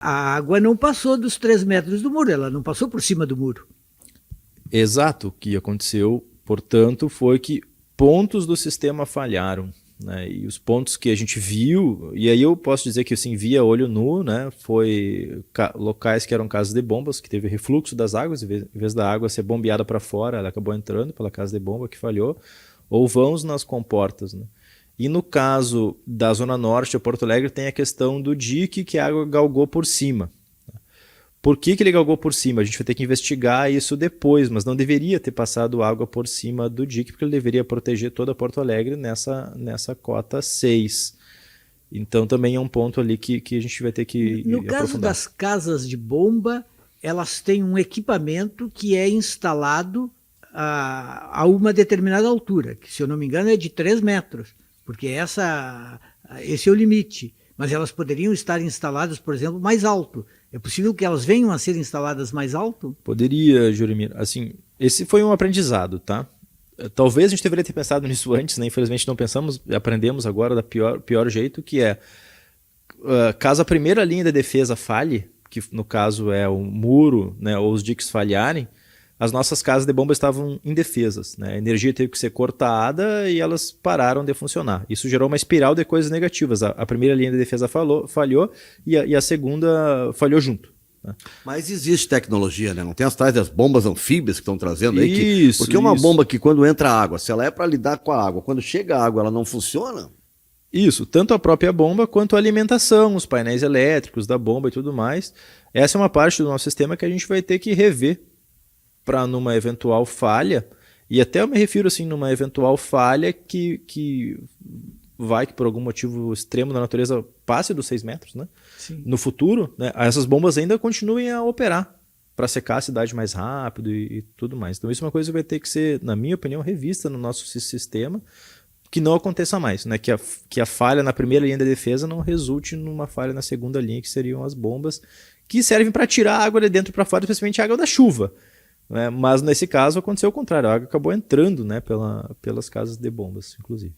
A água não passou dos 3 metros do muro, ela não passou por cima do muro. Exato, o que aconteceu, portanto, foi que pontos do sistema falharam, né? E os pontos que a gente viu, e aí eu posso dizer que assim, via olho nu, né? Foi locais que eram casas de bombas, que teve refluxo das águas, em vez da água ser bombeada para fora, ela acabou entrando pela casa de bomba que falhou, ou vãos nas comportas, né? E no caso da Zona Norte de Porto Alegre tem a questão do dique que a água galgou por cima. Por que ele galgou por cima? A gente vai ter que investigar isso depois, mas não deveria ter passado água por cima do dique, porque ele deveria proteger toda Porto Alegre nessa cota 6. Então também é um ponto ali que a gente vai ter que No caso aprofundar. das casas de bomba, elas têm um equipamento que é instalado a uma determinada altura, que se eu não me engano é de 3 metros, porque esse é o limite. Mas elas poderiam estar instaladas, por exemplo, mais alto. É possível que elas venham a ser instaladas mais alto? Poderia, Jurimir. Assim, esse foi um aprendizado, tá? Talvez a gente deveria ter pensado nisso antes, né? Infelizmente não pensamos, aprendemos agora da pior jeito, que é caso a primeira linha de defesa falhe, que no caso é o muro, né, ou os diques falharem, as nossas casas de bomba estavam indefesas, né? A energia teve que ser cortada e elas pararam de funcionar. Isso gerou uma espiral de coisas negativas. A primeira linha de defesa falhou e a segunda falhou junto. Né? Mas existe tecnologia, né? Não tem as tais das bombas anfíbias que estão trazendo aí? Isso, porque uma isso. bomba que quando entra água, se ela é para lidar com a água, quando chega a água ela não funciona? Isso, tanto a própria bomba quanto a alimentação, os painéis elétricos da bomba e tudo mais. Essa é uma parte do nosso sistema que a gente vai ter que rever para numa eventual falha, e até eu me refiro assim, numa eventual falha que vai que por algum motivo extremo da natureza passe dos 6 metros, né? Sim. No futuro, né, essas bombas ainda continuem a operar para secar a cidade mais rápido e tudo mais. Então isso é uma coisa que vai ter que ser, na minha opinião, revista no nosso sistema, que não aconteça mais, né? Que a falha na primeira linha de defesa não resulte numa falha na segunda linha, que seriam as bombas, que servem para tirar a água de dentro para fora, especialmente a água da chuva. Mas nesse caso aconteceu o contrário, a água acabou entrando, né, pelas casas de bombas, inclusive.